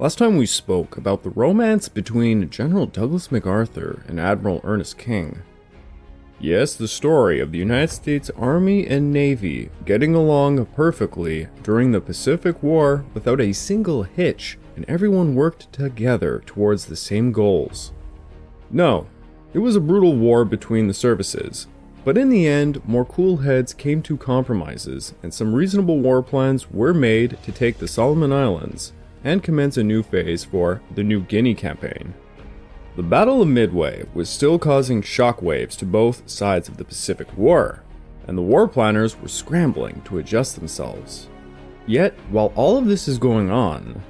Last time we spoke about the romance between General Douglas MacArthur and Admiral Ernest King. Yes, the story of the United States Army and Navy getting along perfectly during the Pacific War without a single hitch, and everyone worked together towards the same goals. No, it was a brutal war between the services, but in the end, more cool heads came to compromises, and some reasonable war plans were made to take the Solomon Islands and commence a new phase for the New Guinea campaign. The Battle of Midway was still causing shockwaves to both sides of the Pacific War, and the war planners were scrambling to adjust themselves. Yet, while all of this is going on,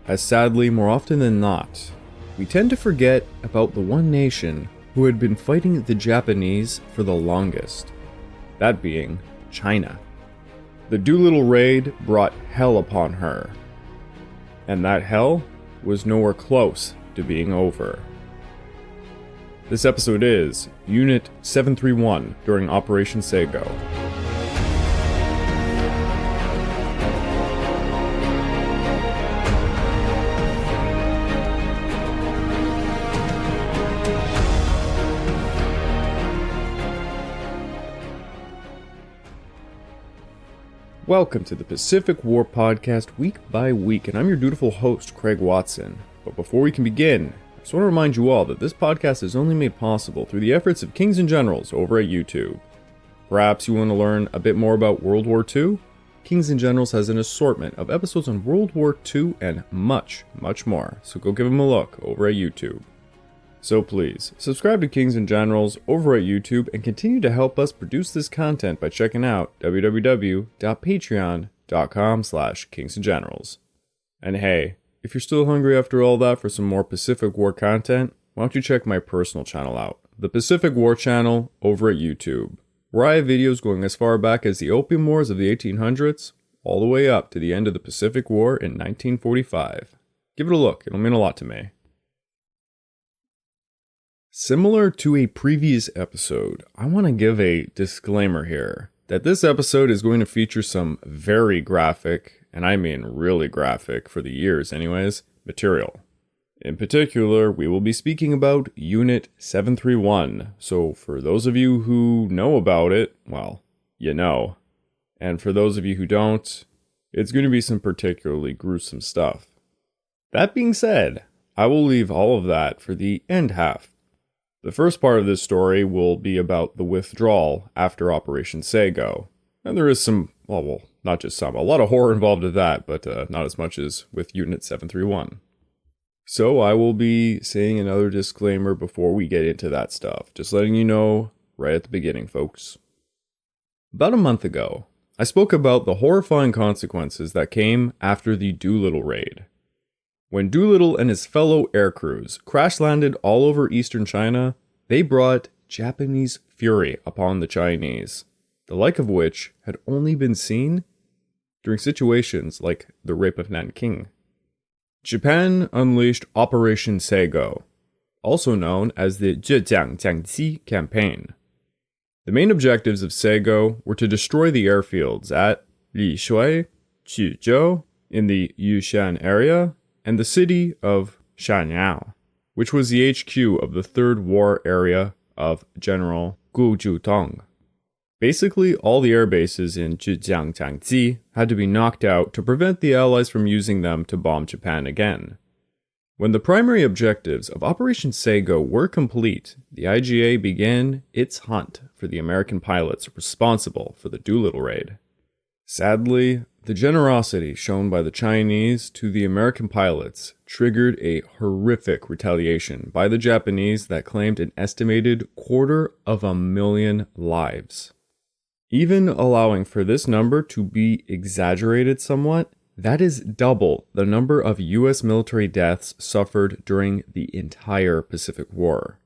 as sadly more often than not, we tend to forget about the one nation who had been fighting the Japanese for the longest, that being China. The Doolittle Raid brought hell upon her, and that hell was nowhere close to being over. This episode is Unit 731 during Operation SEO. Welcome to the Pacific War Podcast week by week, and I'm your dutiful host, Craig Watson. But before we can begin, I just want to remind you all that this podcast is only made possible through the efforts of Kings and Generals over at YouTube. Perhaps you want to learn a bit more about World War II? Kings and Generals has an assortment of episodes on World War II and much, much more, so go give them a look over at YouTube. So please, subscribe to Kings and Generals over at YouTube and continue to help us produce this content by checking out www.patreon.com/kingsandgenerals. And hey, if you're still hungry after all that for some more Pacific War content, why don't you check my personal channel out, the Pacific War channel over at YouTube, where I have videos going as far back as the Opium Wars of the 1800s, all the way up to the end of the Pacific War in 1945. Give it a look, it'll mean a lot to me. Similar to a previous episode, I want to give a disclaimer here that this episode is going to feature some very graphic, and I mean really graphic for the years anyways, material. In particular, we will be speaking about Unit 731, so for those of you who know about it, well, you know. And for those of you who don't, it's going to be some particularly gruesome stuff. That being said, I will leave all of that for the end half. The first part of this story will be about the withdrawal after Operation SEO. And there is some, well, not just some, a lot of horror involved with that, but not as much as with Unit 731. So I will be saying another disclaimer before we get into that stuff, just letting you know right at the beginning, folks. About a month ago, I spoke about the horrifying consequences that came after the Doolittle Raid. When Doolittle and his fellow aircrews crash-landed all over eastern China, they brought Japanese fury upon the Chinese, the like of which had only been seen during situations like the Rape of Nanking. Japan unleashed Operation SEO, also known as the Zhejiang campaign. The main objectives of SEO were to destroy the airfields at Lishui, Quzhou, in the Yushan area, and the city of Shanyao, which was the HQ of the Third War Area of General Gu Zhutong. Basically, all the air bases in Zhejiang had to be knocked out to prevent the Allies from using them to bomb Japan again. When the primary objectives of Operation SEO were complete, the IGA began its hunt for the American pilots responsible for the Doolittle Raid. Sadly, the generosity shown by the Chinese to the American pilots triggered a horrific retaliation by the Japanese that claimed an estimated 250,000 lives. Even allowing for this number to be exaggerated somewhat, that is double the number of US military deaths suffered during the entire Pacific War.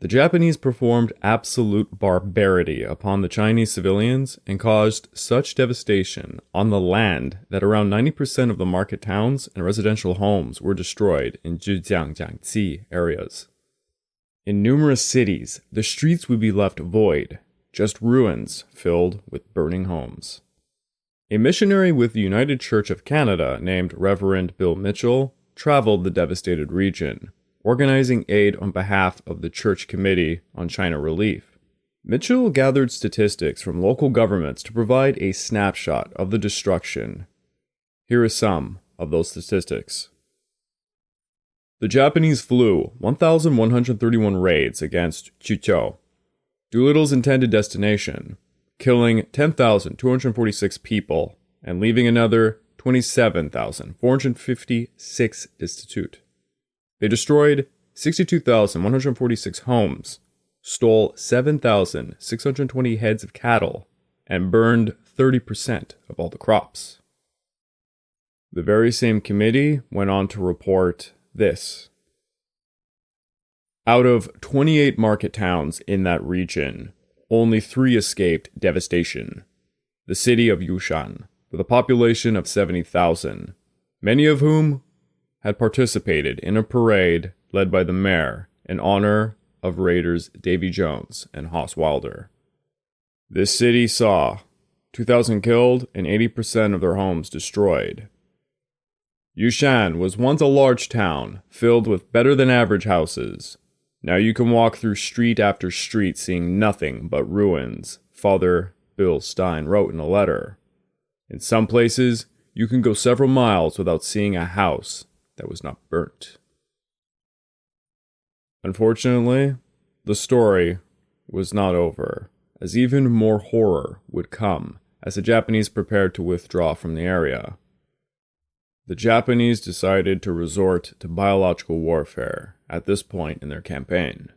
The Japanese performed absolute barbarity upon the Chinese civilians and caused such devastation on the land that around 90% of the market towns and residential homes were destroyed in Zhejiang areas. In numerous cities, the streets would be left void, just ruins filled with burning homes. A missionary with the United Church of Canada named Reverend Bill Mitchell traveled the devastated region, organizing aid on behalf of the Church Committee on China Relief. Mitchell gathered statistics from local governments to provide a snapshot of the destruction. Here are some of those statistics. The Japanese flew 1,131 raids against Chuzhou, Doolittle's intended destination, killing 10,246 people and leaving another 27,456 destitute. They destroyed 62,146 homes, stole 7,620 heads of cattle, and burned 30% of all the crops. The very same committee went on to report this. Out of 28 market towns in that region, only 3 escaped devastation. The city of Yushan, with a population of 70,000, many of whom had participated in a parade led by the mayor in honor of raiders Davy Jones and Hoss Wilder. This city saw 2,000 killed and 80% of their homes destroyed. Yushan was once a large town filled with better-than-average houses. Now you can walk through street after street seeing nothing but ruins, Father Bill Stein wrote in a letter. In some places, you can go several miles without seeing a house that was not burnt. Unfortunately, the story was not over, as even more horror would come as the Japanese prepared to withdraw from the area. The Japanese decided to resort to biological warfare at this point in their campaign.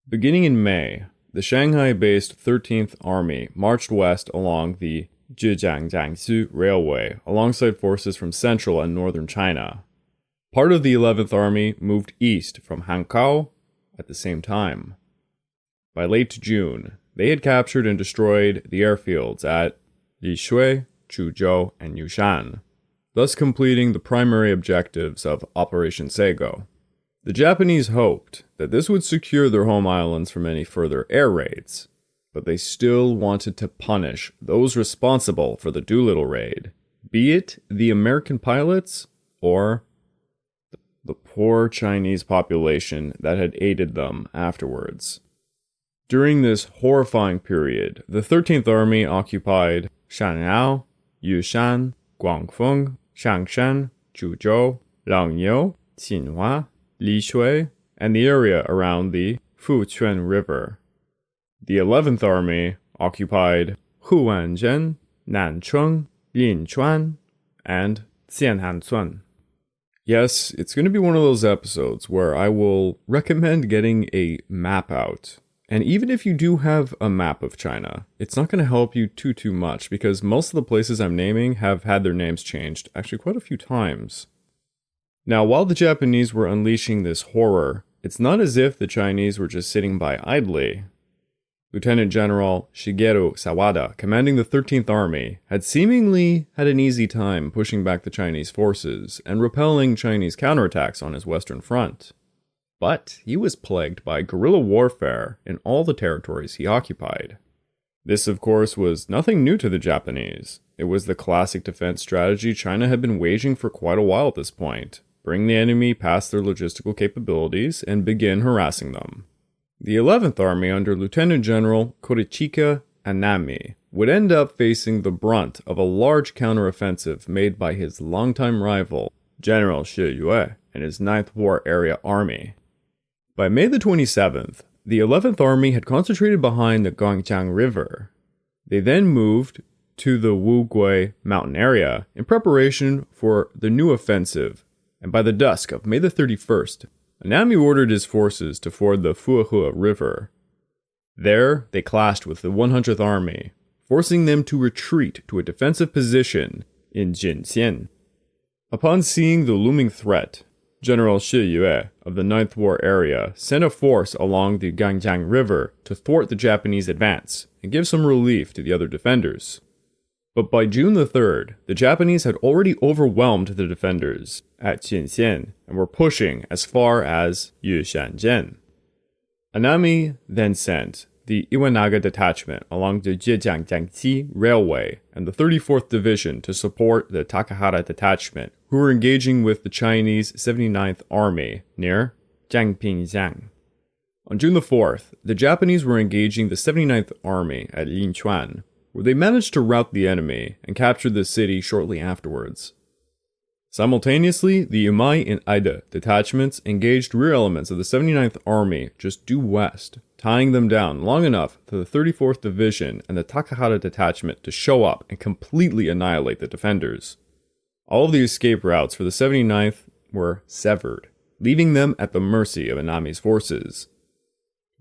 Beginning in May, the Shanghai-based 13th Army marched west along the Zhejiang-Jiangsu Railway alongside forces from central and northern China. Part of the 11th Army moved east from Hankou at the same time. By late June, they had captured and destroyed the airfields at Ishii, Chuzhou, and Yushan, thus completing the primary objectives of Operation SEO. The Japanese hoped that this would secure their home islands from any further air raids, but they still wanted to punish those responsible for the Doolittle Raid, be it the American pilots or the poor Chinese population that had aided them afterwards. During this horrifying period, the 13th Army occupied Shanliao, Yushan, Guangfeng, Changshan, Chuzhou, Langyou, Qinhua, Lishui, and the area around the Fuquan River. The 11th Army occupied Huanzhen, Nancheng, Linchuan, and Xianhancun. Yes, it's going to be one of those episodes where I will recommend getting a map out. And even if you do have a map of China, it's not going to help you too much because most of the places I'm naming have had their names changed actually quite a few times. Now, while the Japanese were unleashing this horror, it's not as if the Chinese were just sitting by idly. Lieutenant General Shigeru Sawada, commanding the 13th Army, had seemingly had an easy time pushing back the Chinese forces and repelling Chinese counterattacks on his western front. But he was plagued by guerrilla warfare in all the territories he occupied. This, of course, was nothing new to the Japanese. It was the classic defense strategy China had been waging for quite a while at this point: bring the enemy past their logistical capabilities and begin harassing them. The 11th Army under Lieutenant General Korichika Anami would end up facing the brunt of a large counteroffensive made by his longtime rival, General Shi Yue, and his 9th War Area Army. By May the 27th, the 11th Army had concentrated behind the Gangjiang River. They then moved to the Wugui mountain area in preparation for the new offensive, and by the dusk of May the 31st, Anami ordered his forces to ford the Fuhua River. There, they clashed with the 100th Army, forcing them to retreat to a defensive position in Jinxian. Upon seeing the looming threat, General Shi Yue of the 9th War Area sent a force along the Gangjiang River to thwart the Japanese advance and give some relief to the other defenders. But by June the 3rd, the Japanese had already overwhelmed the defenders at Jinxian and were pushing as far as Yushanjian. Anami then sent the Iwanaga Detachment along the Zhejiang-Jiangxi Railway and the 34th Division to support the Takahata Detachment, who were engaging with the Chinese 79th Army near Jiangpingjiang. On June the 4th, the Japanese were engaging the 79th Army at Linchuan, where they managed to rout the enemy and captured the city shortly afterwards. Simultaneously, the Yamai and Aida detachments engaged rear elements of the 79th Army just due west, tying them down long enough for the 34th Division and the Takahata detachment to show up and completely annihilate the defenders. All of the escape routes for the 79th were severed, leaving them at the mercy of Anami's forces.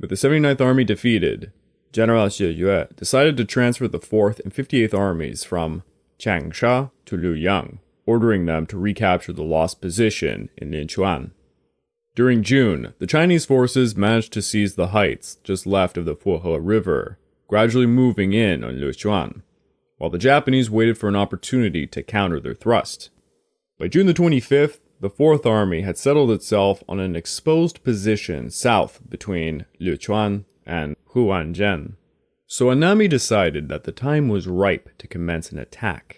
With the 79th Army defeated, General Xie Yue decided to transfer the 4th and 58th Armies from Changsha to Luoyang, ordering them to recapture the lost position in Linchuan. During June, the Chinese forces managed to seize the heights just left of the Fuhe River, gradually moving in on Luochuan, while the Japanese waited for an opportunity to counter their thrust. By June the 25th, the 4th Army had settled itself on an exposed position south between Luochuan and Huanzhen. So Anami decided that the time was ripe to commence an attack.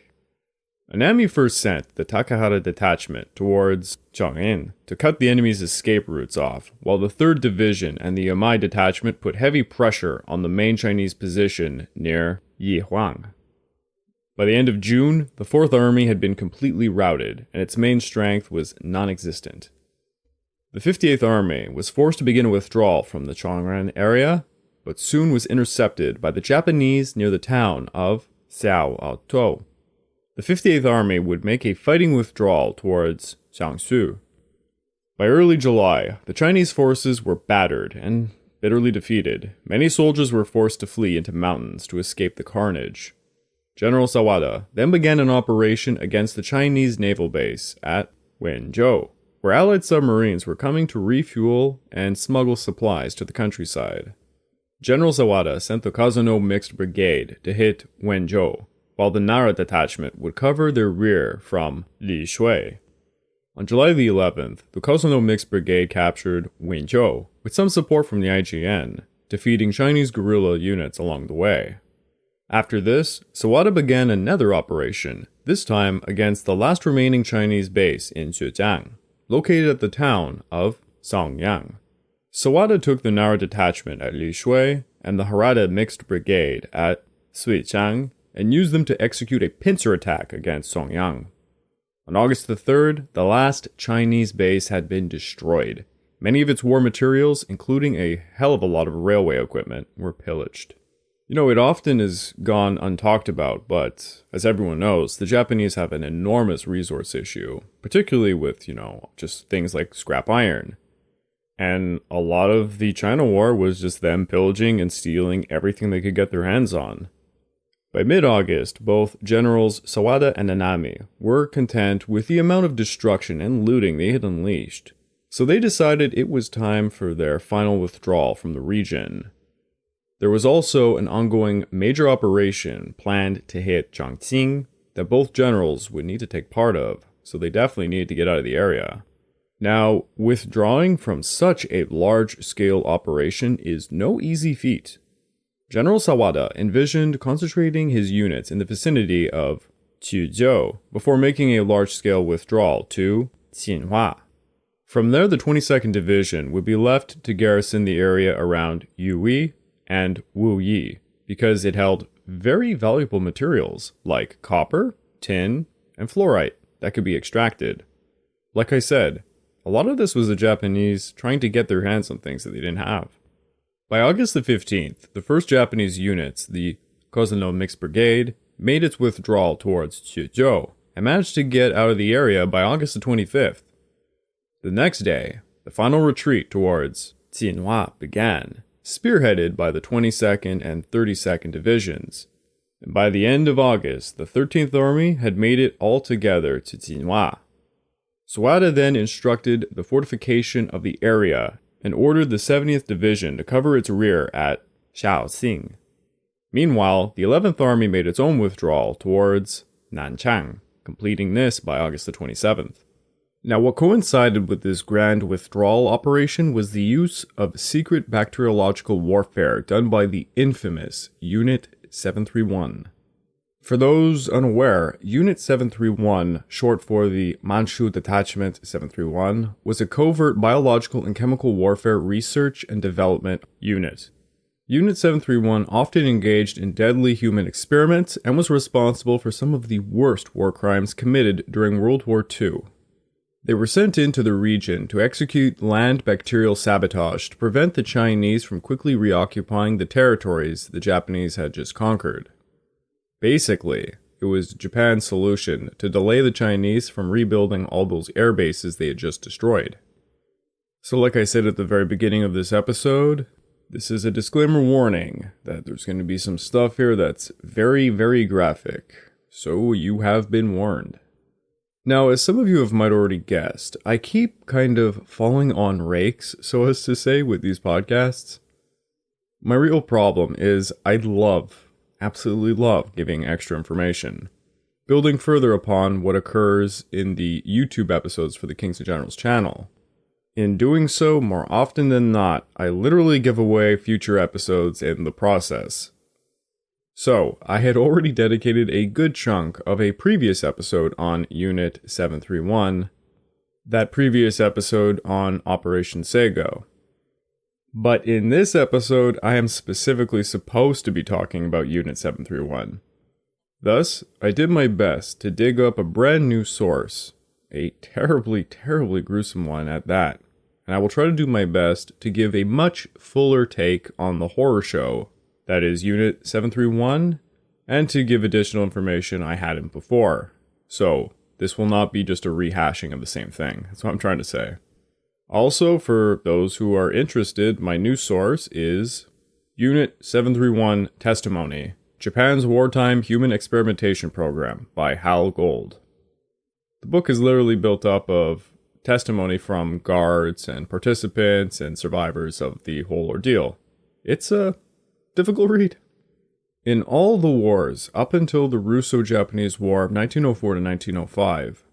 Anami first sent the Takahata detachment towards Chong'in to cut the enemy's escape routes off, while the 3rd Division and the Yamai detachment put heavy pressure on the main Chinese position near Yihuang. By the end of June, the 4th Army had been completely routed, and its main strength was non-existent. The 58th Army was forced to begin a withdrawal from the Chong'in area, but soon was intercepted by the Japanese near the town of Xiaotuo. The 58th Army would make a fighting withdrawal towards Jiangsu. By early July, the Chinese forces were battered and bitterly defeated. Many soldiers were forced to flee into mountains to escape the carnage. General Sawada then began an operation against the Chinese naval base at Wenzhou, where Allied submarines were coming to refuel and smuggle supplies to the countryside. General Sawada sent the Kazano Mixed Brigade to hit Wenzhou, while the Nara detachment would cover their rear from Lishui. On July the 11th, the Kazano Mixed Brigade captured Wenzhou, with some support from the IJN, defeating Chinese guerrilla units along the way. After this, Sawada began another operation, this time against the last remaining Chinese base in Zhejiang, located at the town of Songyang. Sawada took the Nara detachment at Lishui and the Harada Mixed Brigade at Suichang and used them to execute a pincer attack against Songyang. On August the 3rd, the last Chinese base had been destroyed. Many of its war materials, including a hell of a lot of railway equipment, were pillaged. It often is gone untalked about, but as everyone knows, the Japanese have an enormous resource issue, particularly with, just things like scrap iron. And a lot of the China War was just them pillaging and stealing everything they could get their hands on. By mid-August, both Generals Sawada and Anami were content with the amount of destruction and looting they had unleashed, so they decided it was time for their final withdrawal from the region. There was also an ongoing major operation planned to hit Chongqing that both generals would need to take part of, so they definitely needed to get out of the area. Now, withdrawing from such a large-scale operation is no easy feat. General Sawada envisioned concentrating his units in the vicinity of Quzhou before making a large-scale withdrawal to Xinhua. From there, the 22nd Division would be left to garrison the area around Yui and Wuyi because it held very valuable materials like copper, tin, and fluorite that could be extracted. Like I said, a lot of this was the Japanese trying to get their hands on things that they didn't have. By August the 15th, the first Japanese units, the Kozano Mixed Brigade, made its withdrawal towards Quzhou and managed to get out of the area by August the 25th. The next day, the final retreat towards Xinhua began, spearheaded by the 22nd and 32nd Divisions. And by the end of August, the 13th Army had made it all together to Xinhua. Sawada then instructed the fortification of the area and ordered the 70th Division to cover its rear at Shaoxing. Meanwhile, the 11th Army made its own withdrawal towards Nanchang, completing this by August the 27th. Now, what coincided with this grand withdrawal operation was the use of secret bacteriological warfare done by the infamous Unit 731. For those unaware, Unit 731, short for the Manchu Detachment 731, was a covert biological and chemical warfare research and development unit. Unit 731 often engaged in deadly human experiments and was responsible for some of the worst war crimes committed during World War II. They were sent into the region to execute land bacterial sabotage to prevent the Chinese from quickly reoccupying the territories the Japanese had just conquered. Basically, it was Japan's solution to delay the Chinese from rebuilding all those air bases they had just destroyed. So like I said at the very beginning of this episode, this is a disclaimer warning that there's going to be some stuff here that's very, very graphic. So you have been warned. Now, as some of you have might already guessed, I keep kind of falling on rakes, so as to say, with these podcasts. My real problem is I absolutely love giving extra information, building further upon what occurs in the YouTube episodes for the Kings and Generals channel. In doing so, more often than not, I literally give away future episodes in the process. So, I had already dedicated a good chunk of a previous episode on Unit 731, that previous episode on Operation SEO. But in this episode, I am specifically supposed to be talking about Unit 731. Thus, I did my best to dig up a brand new source, a terribly, terribly gruesome one at that, and I will try to do my best to give a much fuller take on the horror show that is Unit 731, and to give additional information I hadn't before. So, this will not be just a rehashing of the same thing. That's what I'm trying to say. Also, for those who are interested, my new source is Unit 731 Testimony, Japan's Wartime Human Experimentation Program by Hal Gold. The book is literally built up of testimony from guards and participants and survivors of the whole ordeal. It's a difficult read. In all the wars up until the Russo-Japanese War of 1904 to 1905,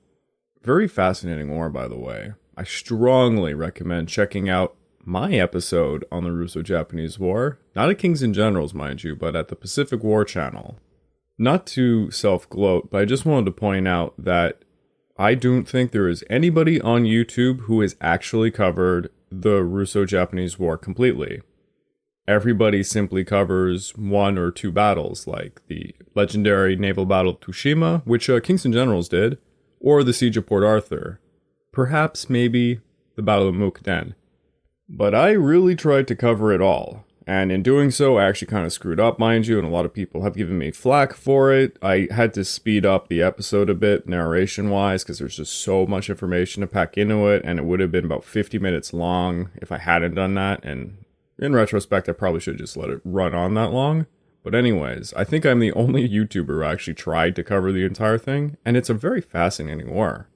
very fascinating war by the way, I strongly recommend checking out my episode on the Russo-Japanese War, not at Kings and Generals mind you, but at the Pacific War channel. Not to self-gloat, but I just wanted to point out that I don't think there is anybody on YouTube who has actually covered the Russo-Japanese War completely. Everybody simply covers one or two battles, like the legendary naval battle of Tsushima, which Kings and Generals did, or the Siege of Port Arthur. Perhaps, maybe, the Battle of Mukden. But I really tried to cover it all, and in doing so, I actually kind of screwed up, mind you, and a lot of people have given me flack for it. I had to speed up the episode a bit, narration-wise, because there's just so much information to pack into it, and it would have been about 50 minutes long if I hadn't done that, and in retrospect, I probably should have just let it run on that long. But anyways, I think I'm the only YouTuber who actually tried to cover the entire thing, and it's a very fascinating war.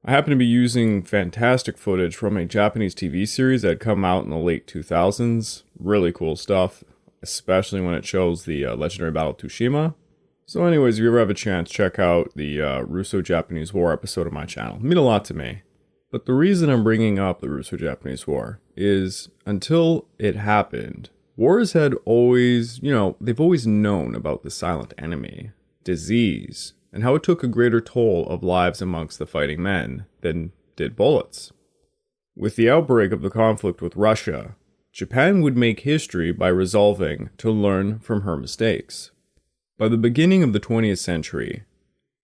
I happen to be using fantastic footage from a Japanese TV series that had come out in the late 2000s. Really cool stuff, especially when it shows the legendary Battle of Tsushima. So anyways, if you ever have a chance, check out the Russo-Japanese War episode of my channel. It meant a lot to me. But the reason I'm bringing up the Russo-Japanese War is, until it happened, wars had always, they've always known about the silent enemy, disease, and how it took a greater toll of lives amongst the fighting men than did bullets. With the outbreak of the conflict with Russia, Japan would make history by resolving to learn from her mistakes. By the beginning of the 20th century,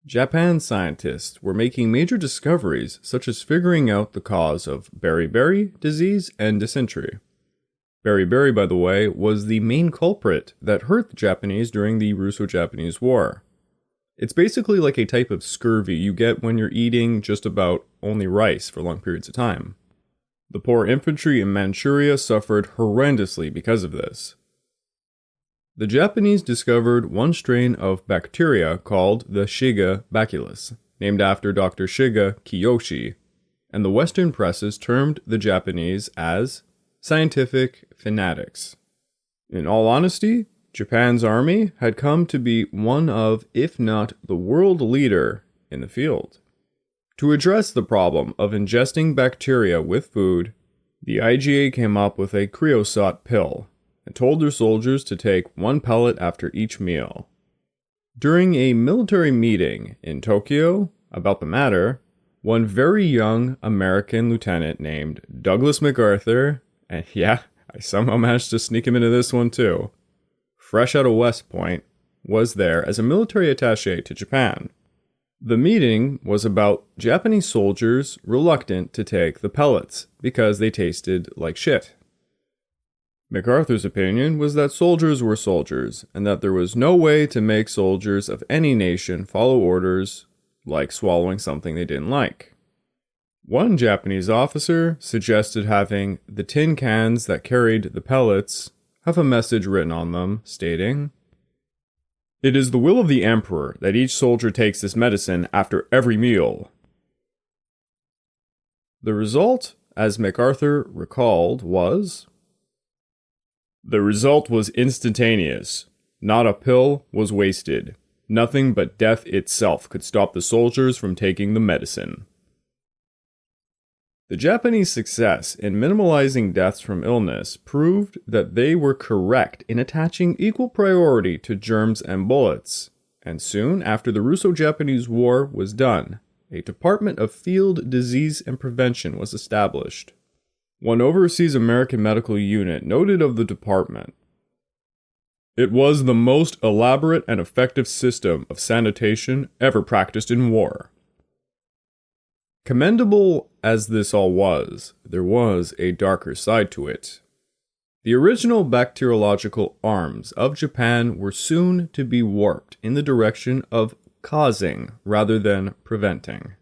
Japan's scientists were making major discoveries such as figuring out the cause of beriberi disease and dysentery. Beriberi, by the way, was the main culprit that hurt the Japanese during the Russo-Japanese War. It's basically like a type of scurvy you get when you're eating just about only rice for long periods of time. The poor infantry in Manchuria suffered horrendously because of this. The Japanese discovered one strain of bacteria called the Shiga bacillus, named after Dr. Shiga Kiyoshi, and the Western presses termed the Japanese as scientific fanatics. In all honesty, Japan's army had come to be one of, if not the world leader, in the field. To address the problem of ingesting bacteria with food, the IGA came up with a creosote pill, and told their soldiers to take one pellet after each meal. During a military meeting in Tokyo about the matter, one very young American lieutenant named Douglas MacArthur, and yeah, I somehow managed to sneak him into this one too, fresh out of West Point, was there as a military attaché to Japan. The meeting was about Japanese soldiers reluctant to take the pellets because they tasted like shit. MacArthur's opinion was that soldiers were soldiers, and that there was no way to make soldiers of any nation follow orders like swallowing something they didn't like. One Japanese officer suggested having the tin cans that carried the pellets have a message written on them stating, "It is the will of the Emperor that each soldier takes this medicine after every meal." The result, as MacArthur recalled, was... "The result was instantaneous. Not a pill was wasted. Nothing but death itself could stop the soldiers from taking the medicine." The Japanese success in minimalizing deaths from illness proved that they were correct in attaching equal priority to germs and bullets, and soon after the Russo-Japanese War was done, a Department of Field Disease and Prevention was established. One overseas American medical unit noted of the department, "It was the most elaborate and effective system of sanitation ever practiced in war." Commendable as this all was, there was a darker side to it. The original bacteriological arms of Japan were soon to be warped in the direction of causing rather than preventing.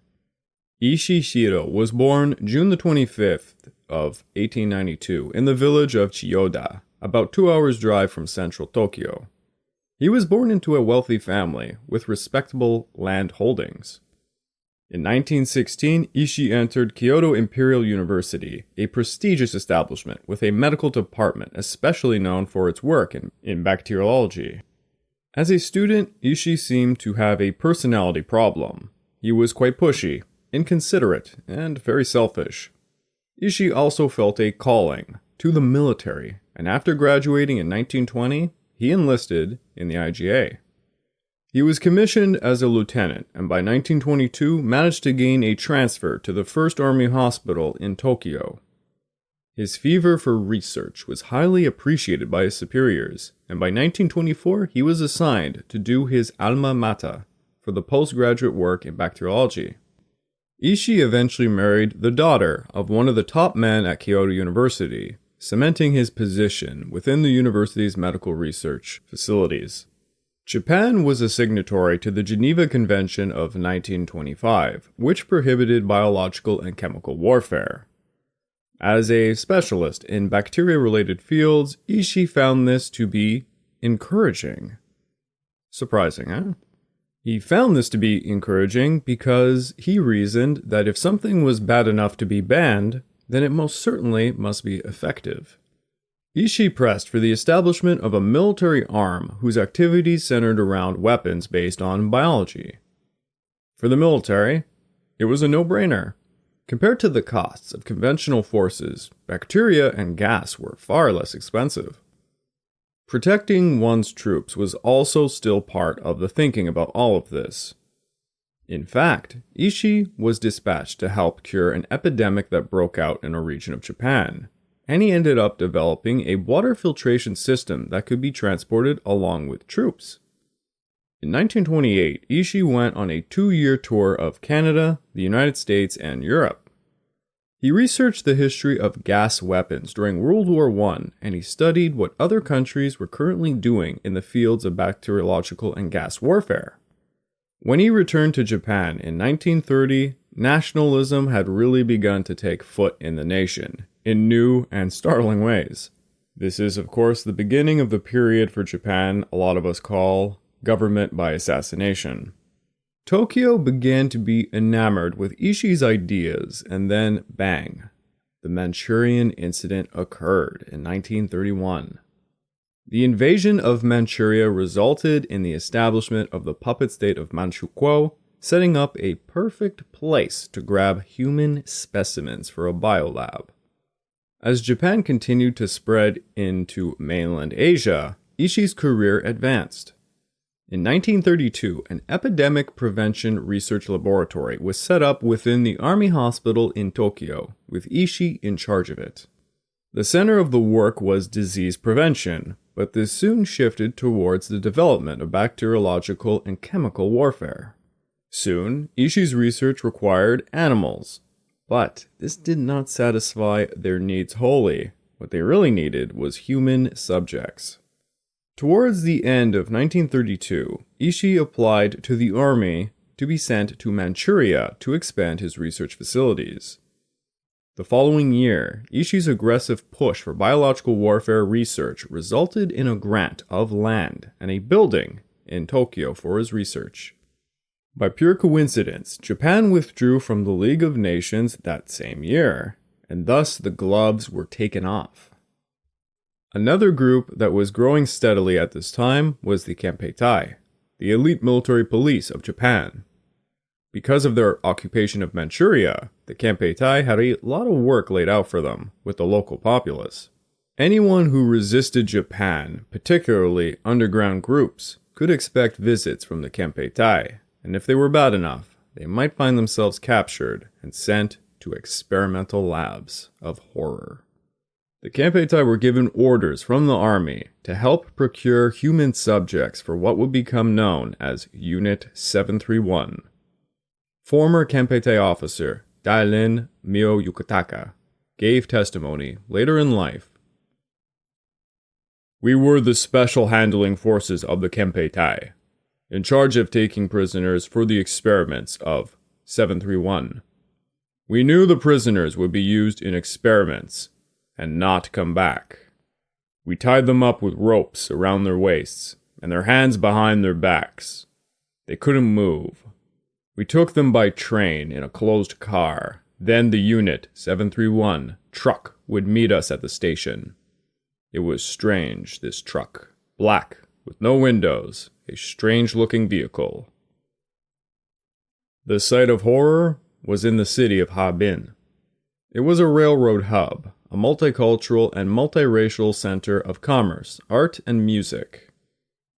Ishii was born June the 25th of 1892 in the village of Chiyoda, about 2 hours' drive from central Tokyo. He was born into a wealthy family with respectable land holdings. In 1916, Ishii entered Kyoto Imperial University, a prestigious establishment with a medical department especially known for its work in bacteriology. As a student, Ishii seemed to have a personality problem. He was quite pushy, inconsiderate, and very selfish. Ishii also felt a calling to the military, and after graduating in 1920, he enlisted in the IGA. He was commissioned as a lieutenant, and by 1922 managed to gain a transfer to the 1st Army Hospital in Tokyo. His fever for research was highly appreciated by his superiors, and by 1924 he was assigned to do his alma mater for the postgraduate work in bacteriology. Ishii eventually married the daughter of one of the top men at Kyoto University, cementing his position within the university's medical research facilities. Japan was a signatory to the Geneva Convention of 1925, which prohibited biological and chemical warfare. As a specialist in bacteria-related fields, Ishii found this to be encouraging. Surprising, huh? He found this to be encouraging because he reasoned that if something was bad enough to be banned, then it most certainly must be effective. Ishii pressed for the establishment of a military arm whose activities centered around weapons based on biology. For the military, it was a no-brainer. Compared to the costs of conventional forces, bacteria and gas were far less expensive. Protecting one's troops was also still part of the thinking about all of this. In fact, Ishii was dispatched to help cure an epidemic that broke out in a region of Japan, and he ended up developing a water filtration system that could be transported along with troops. In 1928, Ishii went on a 2-year tour of Canada, the United States, and Europe. He researched the history of gas weapons during World War I, and he studied what other countries were currently doing in the fields of bacteriological and gas warfare. When he returned to Japan in 1930, nationalism had really begun to take foot in the nation, in new and startling ways. This is, of course, the beginning of the period for Japan a lot of us call government by assassination. Tokyo began to be enamored with Ishii's ideas, and then bang, the Manchurian incident occurred in 1931. The invasion of Manchuria resulted in the establishment of the puppet state of Manchukuo, setting up a perfect place to grab human specimens for a biolab. As Japan continued to spread into mainland Asia, Ishii's career advanced. In 1932, an epidemic prevention research laboratory was set up within the Army Hospital in Tokyo, with Ishii in charge of it. The center of the work was disease prevention, but this soon shifted towards the development of bacteriological and chemical warfare. Soon, Ishii's research required animals, but this did not satisfy their needs wholly. What they really needed was human subjects. Towards the end of 1932, Ishii applied to the army to be sent to Manchuria to expand his research facilities. The following year, Ishii's aggressive push for biological warfare research resulted in a grant of land and a building in Tokyo for his research. By pure coincidence, Japan withdrew from the League of Nations that same year, and thus the gloves were taken off. Another group that was growing steadily at this time was the Kempeitai, the elite military police of Japan. Because of their occupation of Manchuria, the Kempeitai had a lot of work laid out for them with the local populace. Anyone who resisted Japan, particularly underground groups, could expect visits from the Kempeitai, and if they were bad enough, they might find themselves captured and sent to experimental labs of horror. The Kempeitai were given orders from the army to help procure human subjects for what would become known as Unit 731. Former Kempeitai officer Dailin Mio-Yukataka gave testimony later in life. "We were the special handling forces of the Kempeitai, in charge of taking prisoners for the experiments of 731. We knew the prisoners would be used in experiments and not come back. We tied them up with ropes around their waists and their hands behind their backs. They couldn't move. We took them by train in a closed car. Then the Unit 731 truck would meet us at the station. It was strange, this truck. Black, with no windows, a strange-looking vehicle." The site of horror was in the city of Harbin. It was a railroad hub, a multicultural and multiracial center of commerce, art, and music.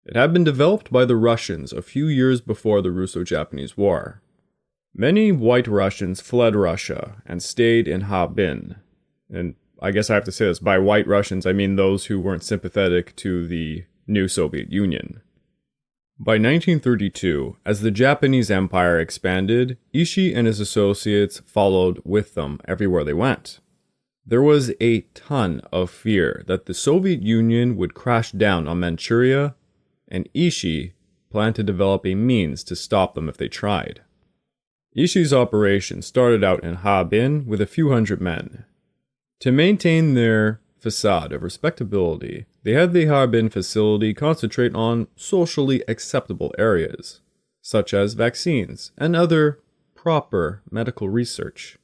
It had been developed by the Russians a few years before the Russo-Japanese War. Many white Russians fled Russia and stayed in Harbin. And I guess I have to say this, by white Russians I mean those who weren't sympathetic to the new Soviet Union. By 1932, as the Japanese Empire expanded, Ishii and his associates followed with them everywhere they went. There was a ton of fear that the Soviet Union would crash down on Manchuria, and Ishii planned to develop a means to stop them if they tried. Ishii's operation started out in Harbin with a few hundred men. To maintain their facade of respectability, they had the Harbin facility concentrate on socially acceptable areas, such as vaccines and other proper medical research.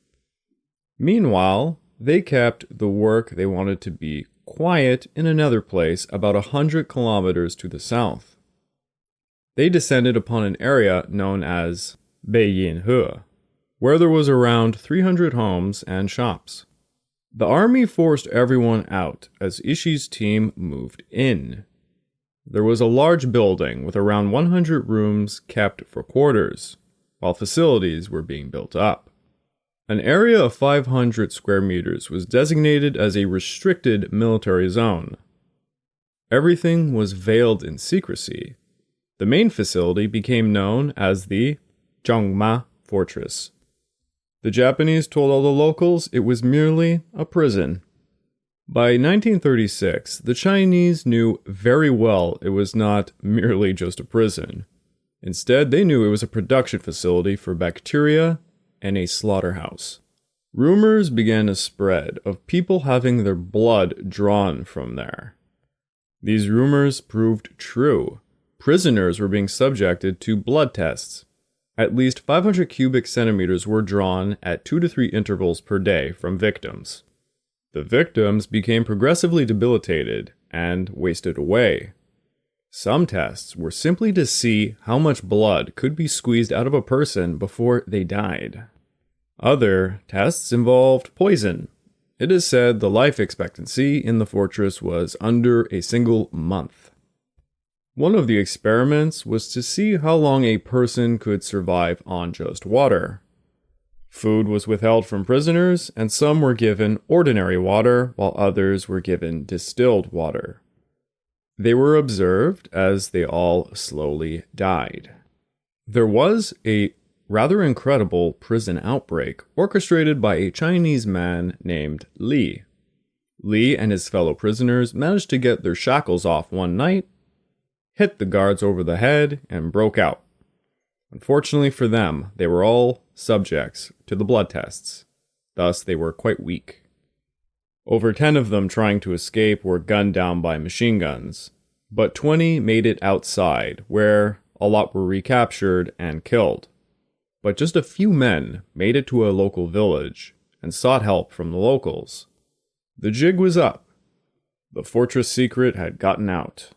Meanwhile, they kept the work they wanted to be quiet in another place about 100 kilometers to the south. They descended upon an area known as Beiyinhe, where there was around 300 homes and shops. The army forced everyone out as Ishii's team moved in. There was a large building with around 100 rooms kept for quarters, while facilities were being built up. An area of 500 square meters was designated as a restricted military zone. Everything was veiled in secrecy. The main facility became known as the Jongma Fortress. The Japanese told all the locals it was merely a prison. By 1936, the Chinese knew very well it was not merely just a prison. Instead, they knew it was a production facility for bacteria and a slaughterhouse. Rumors began to spread of people having their blood drawn from there. These rumors proved true. Prisoners were being subjected to blood tests. At least 500 cubic centimeters were drawn at 2 to 3 intervals per day from victims. The victims became progressively debilitated and wasted away. Some tests were simply to see how much blood could be squeezed out of a person before they died. Other tests involved poison. It is said the life expectancy in the fortress was under a single month. One of the experiments was to see how long a person could survive on just water. Food was withheld from prisoners, and some were given ordinary water, while others were given distilled water. They were observed as they all slowly died. There was a rather incredible prison outbreak orchestrated by a Chinese man named Li. Li and his fellow prisoners managed to get their shackles off one night, hit the guards over the head, and broke out. Unfortunately for them, they were all subjects to the blood tests. Thus, they were quite weak. Over 10 of them trying to escape were gunned down by machine guns, but 20 made it outside, where a lot were recaptured and killed. But just a few men made it to a local village and sought help from the locals. The jig was up. The fortress secret had gotten out.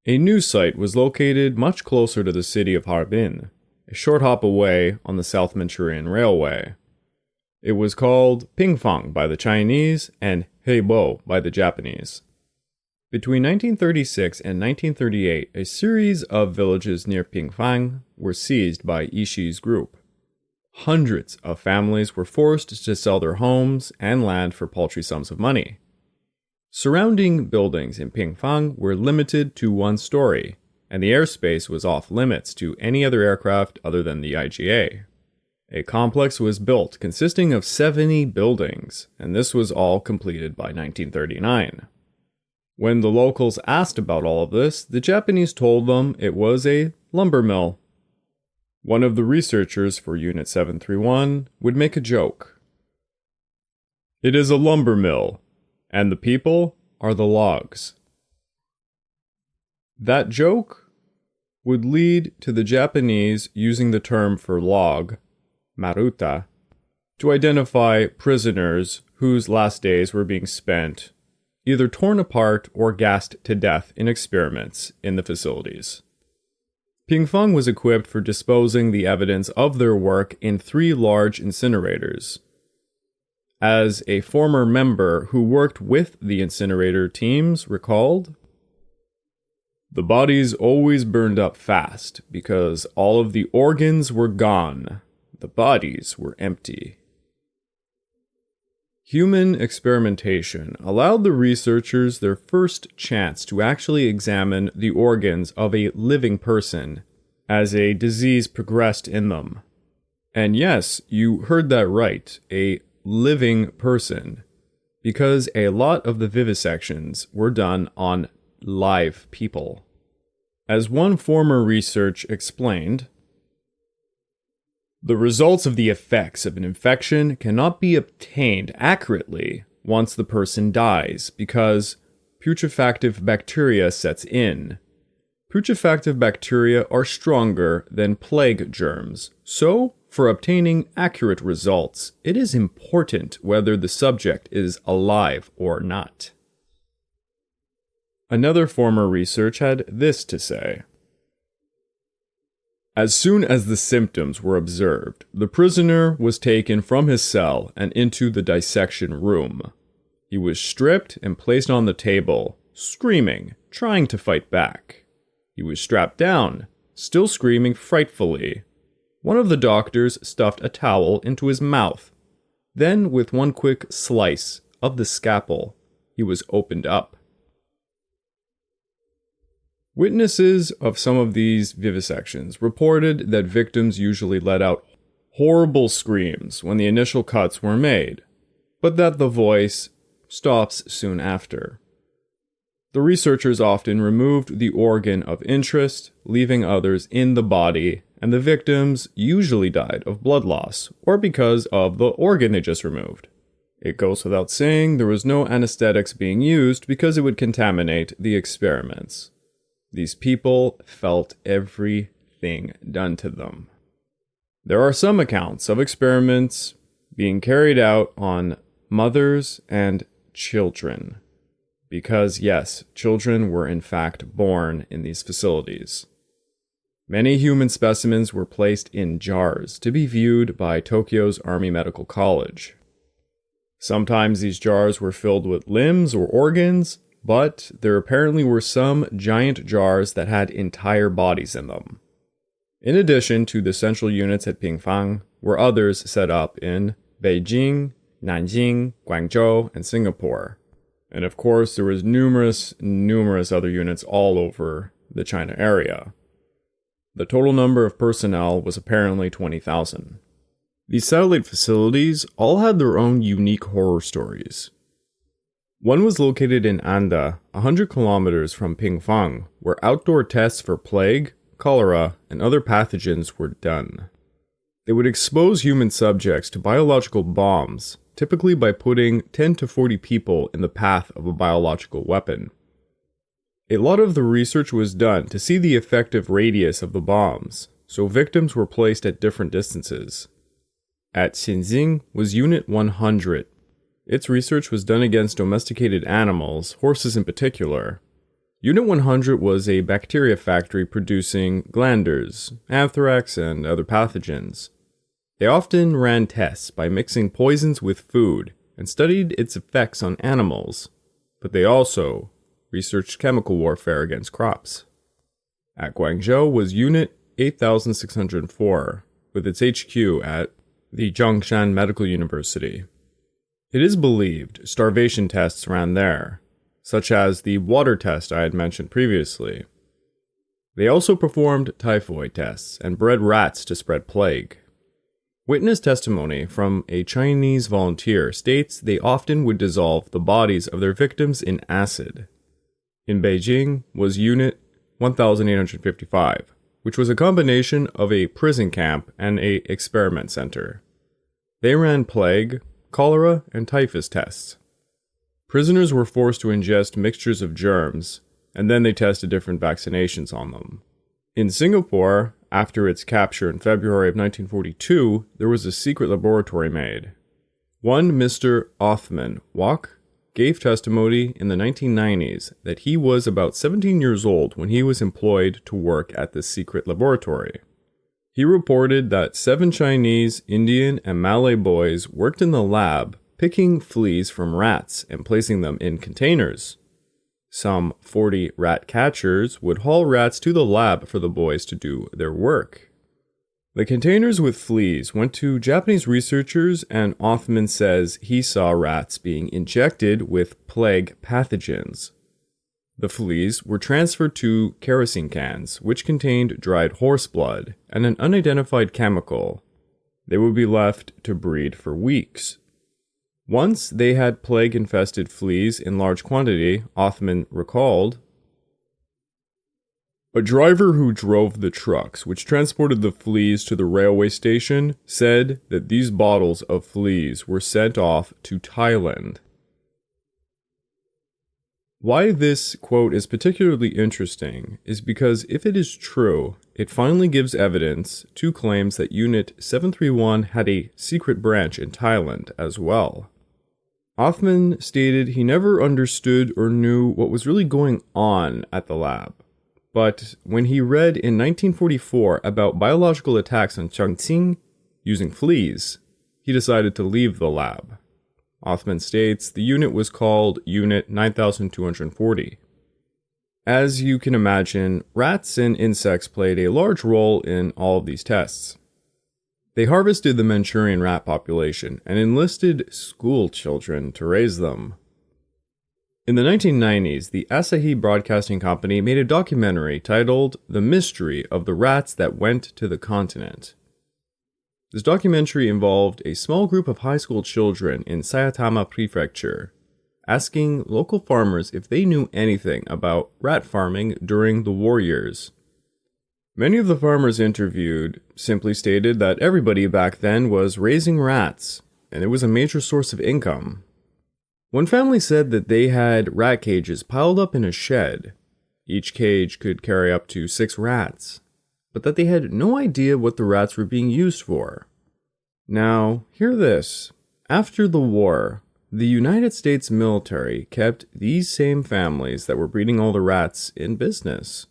A new site was located much closer to the city of Harbin, a short hop away on the South Manchurian Railway. It was called Pingfang by the Chinese and Heibo by the Japanese. Between 1936 and 1938, a series of villages near Pingfang were seized by Ishii's group. Hundreds of families were forced to sell their homes and land for paltry sums of money. Surrounding buildings in Pingfang were limited to one story, and the airspace was off limits to any other aircraft other than the IGA. A complex was built consisting of 70 buildings, and this was all completed by 1939. When the locals asked about all of this, the Japanese told them it was a lumber mill. One of the researchers for Unit 731 would make a joke. "It is a lumber mill, and the people are the logs." That joke would lead to the Japanese using the term for log, maruta, to identify prisoners whose last days were being spent either torn apart or gassed to death in experiments in the facilities. Pingfang was equipped for disposing the evidence of their work in 3 large incinerators. As a former member who worked with the incinerator teams recalled, "The bodies always burned up fast because all of the organs were gone. The bodies were empty." Human experimentation allowed the researchers their first chance to actually examine the organs of a living person as a disease progressed in them. And yes, you heard that right, a living person, because a lot of the vivisections were done on live people. As one former research explained, "The results of the effects of an infection cannot be obtained accurately once the person dies because putrefactive bacteria sets in. Putrefactive bacteria are stronger than plague germs, so for obtaining accurate results, it is important whether the subject is alive or not." Another former research had this to say: "As soon as the symptoms were observed, the prisoner was taken from his cell and into the dissection room. He was stripped and placed on the table, screaming, trying to fight back. He was strapped down, still screaming frightfully. One of the doctors stuffed a towel into his mouth. Then, with one quick slice of the scalpel, he was opened up." Witnesses of some of these vivisections reported that victims usually let out horrible screams when the initial cuts were made, but that the voice stops soon after. The researchers often removed the organ of interest, leaving others in the body, and the victims usually died of blood loss or because of the organ they just removed. It goes without saying there was no anesthetics being used because it would contaminate the experiments. These people felt everything done to them. There are some accounts of experiments being carried out on mothers and children, because yes, children were in fact born in these facilities. Many human specimens were placed in jars to be viewed by Tokyo's Army Medical College. Sometimes these jars were filled with limbs or organs, but there apparently were some giant jars that had entire bodies in them. In addition to the central units at Pingfang, were others set up in Beijing, Nanjing, Guangzhou, and Singapore. And of course, there was numerous other units all over the China area. The total number of personnel was apparently 20,000. These satellite facilities all had their own unique horror stories. One was located in Anda, 100 kilometers from Pingfang, where outdoor tests for plague, cholera, and other pathogens were done. They would expose human subjects to biological bombs, typically by putting 10 to 40 people in the path of a biological weapon. A lot of the research was done to see the effective radius of the bombs, so victims were placed at different distances. At Xinjing was Unit 100. Its research was done against domesticated animals, horses in particular. Unit 100 was a bacteria factory producing glanders, anthrax, and other pathogens. They often ran tests by mixing poisons with food and studied its effects on animals, but they also researched chemical warfare against crops. At Guangzhou was Unit 8604, with its HQ at the Zhongshan Medical University. It is believed starvation tests ran there, such as the water test I had mentioned previously. They also performed typhoid tests and bred rats to spread plague. Witness testimony from a Chinese volunteer states they often would dissolve the bodies of their victims in acid. In Beijing was Unit 1855, which was a combination of a prison camp and an experiment center. They ran plague, cholera, and typhus tests. Prisoners were forced to ingest mixtures of germs, and then they tested different vaccinations on them. In Singapore, after its capture in February of 1942, there was a secret laboratory made. One Mr. Othman Wok gave testimony in the 1990s that he was about 17 years old when he was employed to work at this secret laboratory. He reported that 7 Chinese, Indian, and Malay boys worked in the lab picking fleas from rats and placing them in containers. Some 40 rat catchers would haul rats to the lab for the boys to do their work. The containers with fleas went to Japanese researchers, and Othman says he saw rats being injected with plague pathogens. The fleas were transferred to kerosene cans, which contained dried horse blood and an unidentified chemical. They would be left to breed for weeks. Once they had plague-infested fleas in large quantity, Othman recalled, "A driver who drove the trucks which transported the fleas to the railway station said that these bottles of fleas were sent off to Thailand." Why this quote is particularly interesting is because if it is true, it finally gives evidence to claims that Unit 731 had a secret branch in Thailand as well. Othman stated he never understood or knew what was really going on at the lab. But when he read in 1944 about biological attacks on Chongqing using fleas, he decided to leave the lab. Othman states the unit was called Unit 9240. As you can imagine, rats and insects played a large role in all of these tests. They harvested the Manchurian rat population and enlisted school children to raise them. In the 1990s, the Asahi Broadcasting Company made a documentary titled The Mystery of the Rats That Went to the Continent. This documentary involved a small group of high school children in Saitama Prefecture, asking local farmers if they knew anything about rat farming during the war years. Many of the farmers interviewed simply stated that everybody back then was raising rats, and it was a major source of income. One family said that they had rat cages piled up in a shed. Each cage could carry up to 6 rats, but that they had no idea what the rats were being used for. Now, hear this. After the war, the United States military kept these same families that were breeding all the rats in business.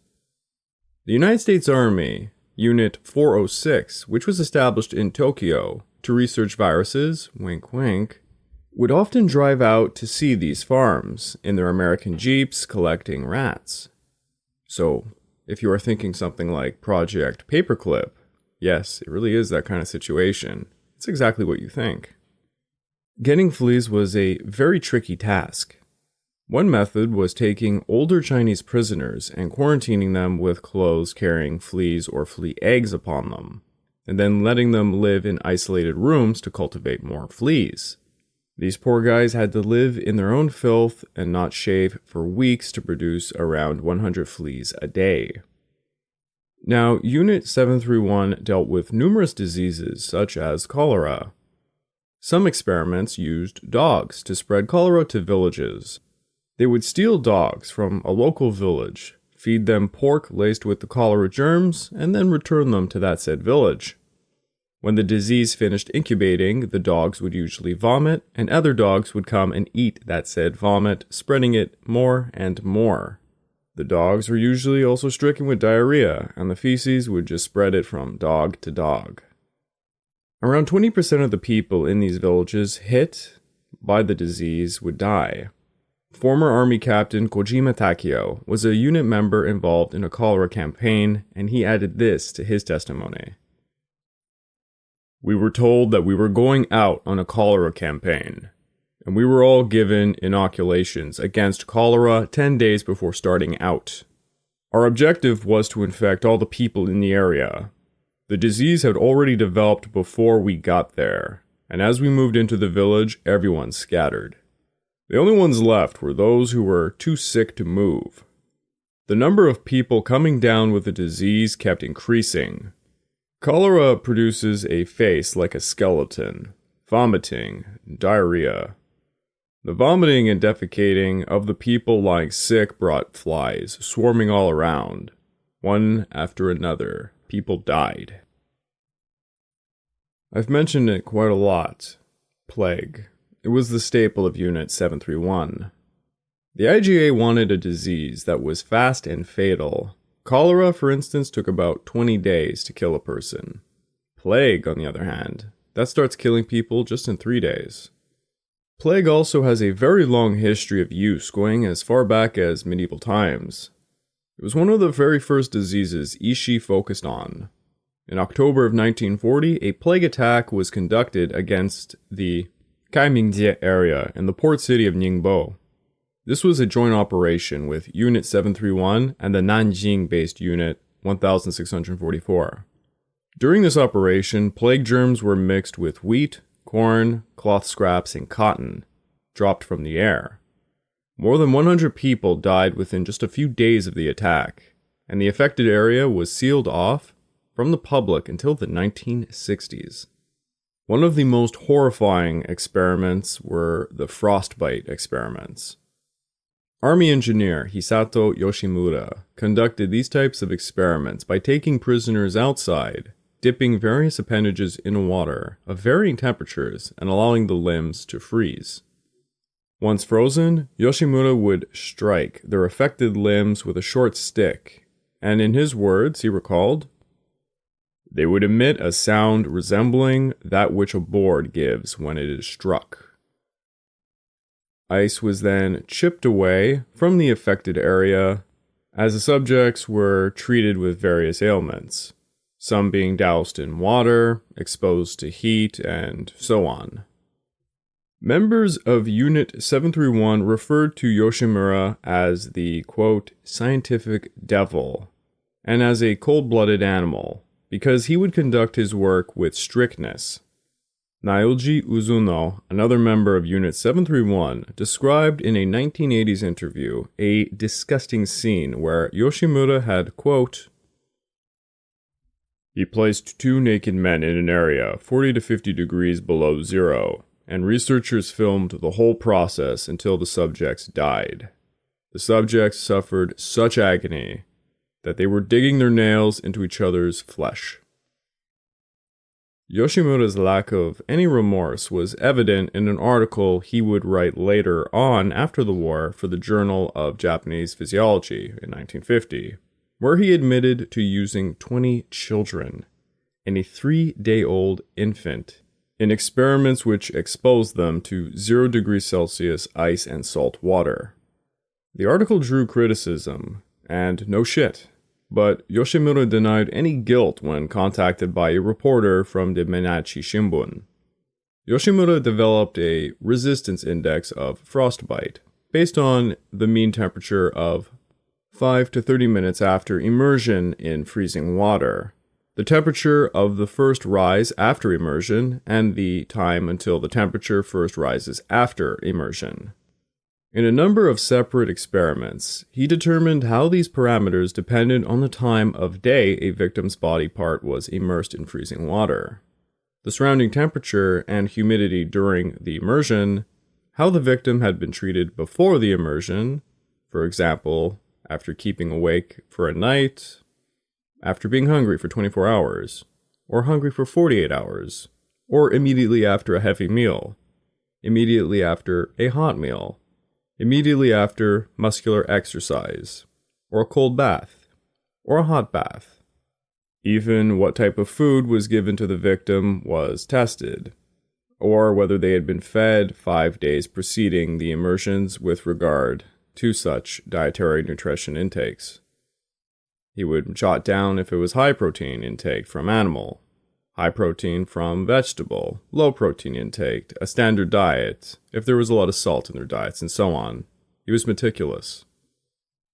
The United States Army, Unit 406, which was established in Tokyo to research viruses, wink wink, would often drive out to see these farms in their American Jeeps collecting rats. So, if you are thinking something like Project Paperclip, yes, it really is that kind of situation. It's exactly what you think. Getting fleas was a very tricky task. One method was taking older Chinese prisoners and quarantining them with clothes carrying fleas or flea eggs upon them, and then letting them live in isolated rooms to cultivate more fleas. These poor guys had to live in their own filth and not shave for weeks to produce around 100 fleas a day. Now, Unit 731 dealt with numerous diseases such as cholera. Some experiments used dogs to spread cholera to villages. They would steal dogs from a local village, feed them pork laced with the cholera germs, and then return them to that said village. When the disease finished incubating, the dogs would usually vomit, and other dogs would come and eat that said vomit, spreading it more and more. The dogs were usually also stricken with diarrhea, and the feces would just spread it from dog to dog. Around 20% of the people in these villages hit by the disease would die. Former Army Captain Kojima Takeo was a unit member involved in a cholera campaign, and he added this to his testimony. "We were told that we were going out on a cholera campaign, and we were all given inoculations against cholera 10 days before starting out. Our objective was to infect all the people in the area. The disease had already developed before we got there, and as we moved into the village, everyone scattered. The only ones left were those who were too sick to move. The number of people coming down with the disease kept increasing. Cholera produces a face like a skeleton, vomiting, diarrhea. The vomiting and defecating of the people lying sick brought flies swarming all around. One after another, people died." I've mentioned it quite a lot. Plague. It was the staple of Unit 731. The IGA wanted a disease that was fast and fatal. Cholera, for instance, took about 20 days to kill a person. Plague, on the other hand, that starts killing people just in 3 days. Plague also has a very long history of use, going as far back as medieval times. It was one of the very first diseases Ishii focused on. In October of 1940, a plague attack was conducted against the Kaimingjie area in the port city of Ningbo. This was a joint operation with Unit 731 and the Nanjing-based Unit 1644. During this operation, plague germs were mixed with wheat, corn, cloth scraps, and cotton, dropped from the air. More than 100 people died within just a few days of the attack, and the affected area was sealed off from the public until the 1960s. One of the most horrifying experiments were the frostbite experiments. Army engineer Hisato Yoshimura conducted these types of experiments by taking prisoners outside, dipping various appendages in water of varying temperatures, and allowing the limbs to freeze. Once frozen, Yoshimura would strike their affected limbs with a short stick, and in his words, he recalled, "They would emit a sound resembling that which a board gives when it is struck." Ice was then chipped away from the affected area as the subjects were treated with various ailments, some being doused in water, exposed to heat, and so on. Members of Unit 731 referred to Yoshimura as the, quote, scientific devil, and as a cold-blooded animal, because he would conduct his work with strictness. Naoji Uzuno, another member of Unit 731, described in a 1980s interview a disgusting scene where Yoshimura had, quote, "He placed 2 naked men in an area 40 to 50 degrees below zero, and researchers filmed the whole process until the subjects died. The subjects suffered such agony that they were digging their nails into each other's flesh." Yoshimura's lack of any remorse was evident in an article he would write later on after the war for the Journal of Japanese Physiology in 1950, where he admitted to using 20 children and a 3-day-old infant in experiments which exposed them to 0 degrees Celsius ice and salt water. The article drew criticism, and no shit, but Yoshimura denied any guilt when contacted by a reporter from the Menachi Shimbun. Yoshimura developed a resistance index of frostbite, based on the mean temperature of 5 to 30 minutes after immersion in freezing water, the temperature of the first rise after immersion, and the time until the temperature first rises after immersion. In a number of separate experiments, he determined how these parameters depended on the time of day a victim's body part was immersed in freezing water, the surrounding temperature and humidity during the immersion, how the victim had been treated before the immersion, for example, after keeping awake for a night, after being hungry for 24 hours, or hungry for 48 hours, or immediately after a heavy meal, immediately after a hot meal, immediately after muscular exercise, or a cold bath, or a hot bath. Even what type of food was given to the victim was tested, or whether they had been fed 5 days preceding the immersions with regard to such dietary nutrition intakes. He would jot down if it was high protein intake from animal, high protein from vegetable, low protein intake, a standard diet, if there was a lot of salt in their diets, and so on. He was meticulous.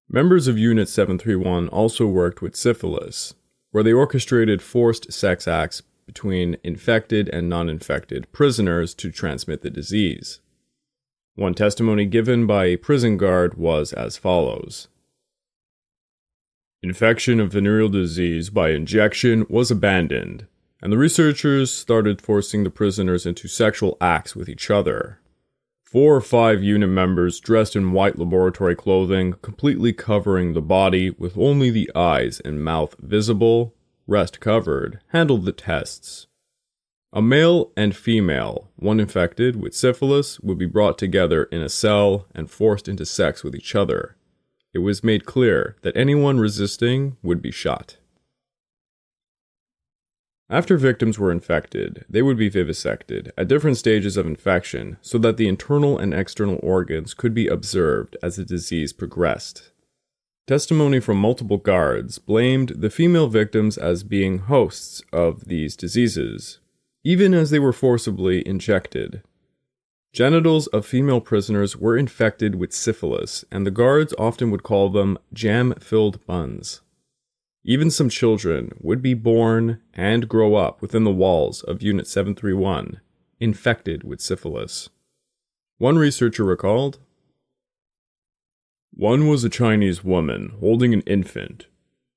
Members of Unit 731 also worked with syphilis, where they orchestrated forced sex acts between infected and non-infected prisoners to transmit the disease. One testimony given by a prison guard was as follows. Infection of venereal disease by injection was abandoned, and the researchers started forcing the prisoners into sexual acts with each other. 4 or 5 unit members dressed in white laboratory clothing, completely covering the body with only the eyes and mouth visible, rest covered, handled the tests. A male and female, one infected with syphilis, would be brought together in a cell and forced into sex with each other. It was made clear that anyone resisting would be shot. After victims were infected, they would be vivisected at different stages of infection so that the internal and external organs could be observed as the disease progressed. Testimony from multiple guards blamed the female victims as being hosts of these diseases, even as they were forcibly injected. Genitals of female prisoners were infected with syphilis, and the guards often would call them jam-filled buns. Even some children would be born and grow up within the walls of Unit 731, infected with syphilis. One researcher recalled, "One was a Chinese woman holding an infant.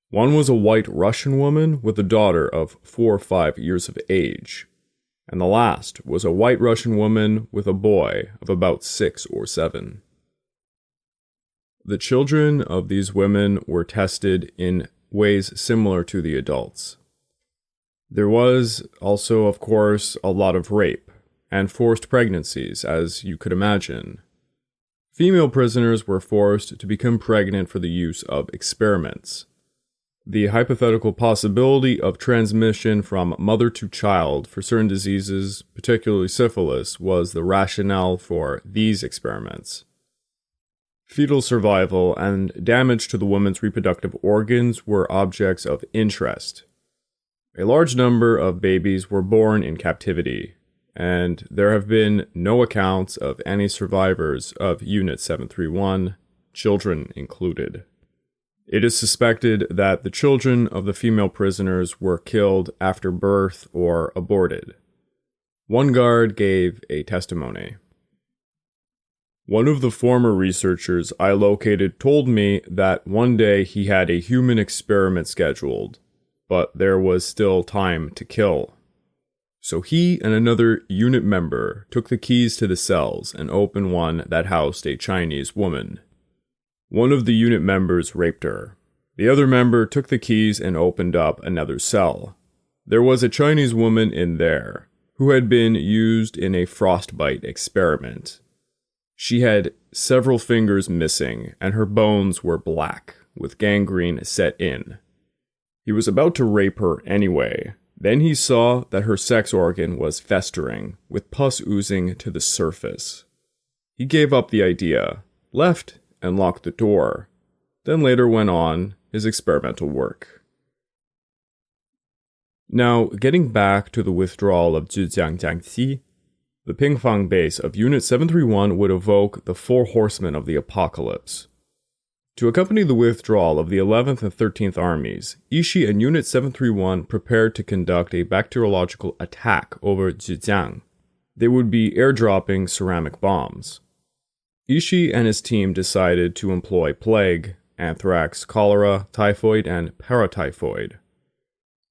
One was a white Russian woman with a daughter of 4 or 5 years of age. And the last was a white Russian woman with a boy of about 6 or 7. The children of these women were tested in ways similar to the adults. There was also, of course, a lot of rape and forced pregnancies, as you could imagine. Female prisoners were forced to become pregnant for the use of experiments. The hypothetical possibility of transmission from mother to child for certain diseases, particularly syphilis, was the rationale for these experiments. Fetal survival and damage to the woman's reproductive organs were objects of interest. A large number of babies were born in captivity, and there have been no accounts of any survivors of Unit 731, children included. It is suspected that the children of the female prisoners were killed after birth or aborted. One guard gave a testimony. One of the former researchers I located told me that one day he had a human experiment scheduled, but there was still time to kill. So he and another unit member took the keys to the cells and opened one that housed a Chinese woman. One of the unit members raped her. The other member took the keys and opened up another cell. There was a Chinese woman in there who had been used in a frostbite experiment. She had several fingers missing, and her bones were black, with gangrene set in. He was about to rape her anyway. Then he saw that her sex organ was festering, with pus oozing to the surface. He gave up the idea, left and locked the door, then later went on his experimental work. Now, getting back to the withdrawal of Zhejiang Jiangxi, the Pingfang base of Unit 731 would evoke the four horsemen of the apocalypse. To accompany the withdrawal of the 11th and 13th Armies, Ishii and Unit 731 prepared to conduct a bacteriological attack over Zhejiang. They would be airdropping ceramic bombs. Ishii and his team decided to employ plague, anthrax, cholera, typhoid, and paratyphoid.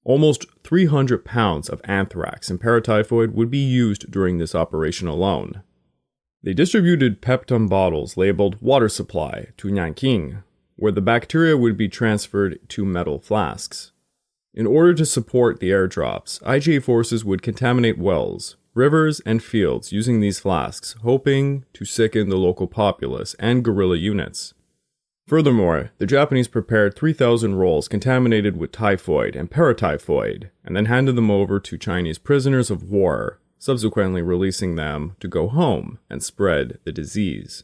Almost 300 pounds of anthrax and paratyphoid would be used during this operation alone. They distributed Peptum bottles labeled water supply to Nanking, where the bacteria would be transferred to metal flasks. In order to support the airdrops, IJA forces would contaminate wells, rivers, and fields using these flasks, hoping to sicken the local populace and guerrilla units. Furthermore, the Japanese prepared 3,000 rolls contaminated with typhoid and paratyphoid, and then handed them over to Chinese prisoners of war, subsequently releasing them to go home and spread the disease.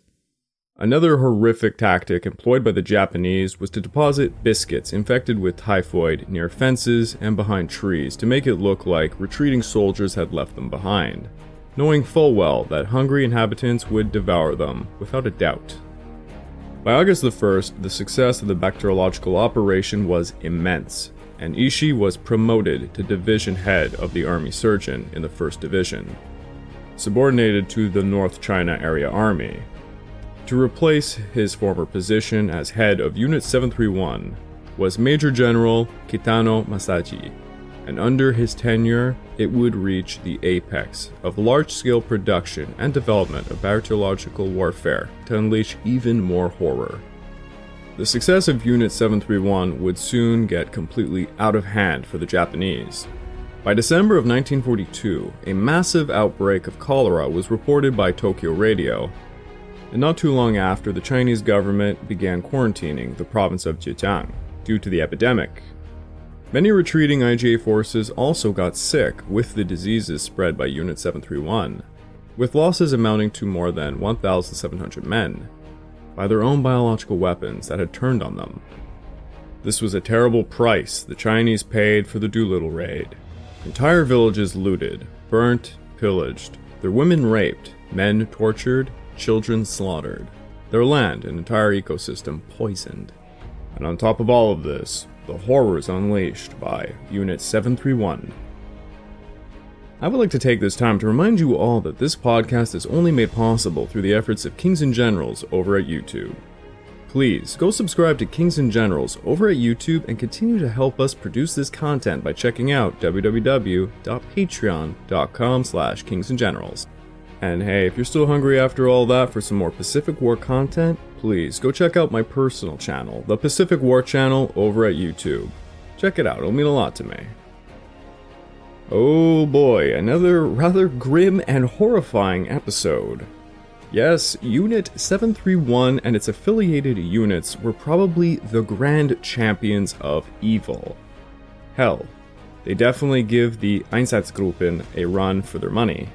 Another horrific tactic employed by the Japanese was to deposit biscuits infected with typhoid near fences and behind trees to make it look like retreating soldiers had left them behind, knowing full well that hungry inhabitants would devour them without a doubt. By August the 1st, the success of the bacteriological operation was immense, and Ishii was promoted to division head of the army surgeon in the 1st Division, subordinated to the North China Area Army. To replace his former position as head of Unit 731 was Major General Kitano Masaji, and under his tenure, it would reach the apex of large-scale production and development of bacteriological warfare to unleash even more horror. The success of Unit 731 would soon get completely out of hand for the Japanese. By December of 1942, a massive outbreak of cholera was reported by Tokyo Radio, and not too long after, the Chinese government began quarantining the province of Zhejiang due to the epidemic. Many retreating IJA forces also got sick with the diseases spread by Unit 731, with losses amounting to more than 1,700 men, by their own biological weapons that had turned on them. This was a terrible price the Chinese paid for the Doolittle Raid. Entire villages looted, burnt, pillaged, their women raped, men tortured, children slaughtered, their land and entire ecosystem poisoned. And on top of all of this, the horrors unleashed by Unit 731. I would like to take this time to remind you all that this podcast is only made possible through the efforts of Kings and Generals over at YouTube. Please go subscribe to Kings and Generals over at YouTube and continue to help us produce this content by checking out www.patreon.com/kingsandgenerals. And hey, if you're still hungry after all that for some more Pacific War content, please go check out my personal channel, the Pacific War channel over at YouTube. Check it out, it'll mean a lot to me. Oh boy, another rather grim and horrifying episode. Yes, Unit 731 and its affiliated units were probably the grand champions of evil. Hell, they definitely give the Einsatzgruppen a run for their money.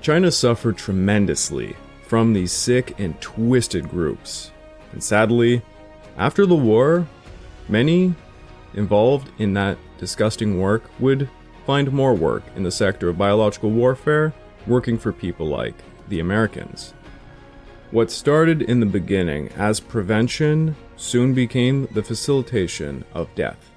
China suffered tremendously from these sick and twisted groups, and sadly, after the war, many involved in that disgusting work would find more work in the sector of biological warfare, working for people like the Americans. What started in the beginning as prevention soon became the facilitation of death.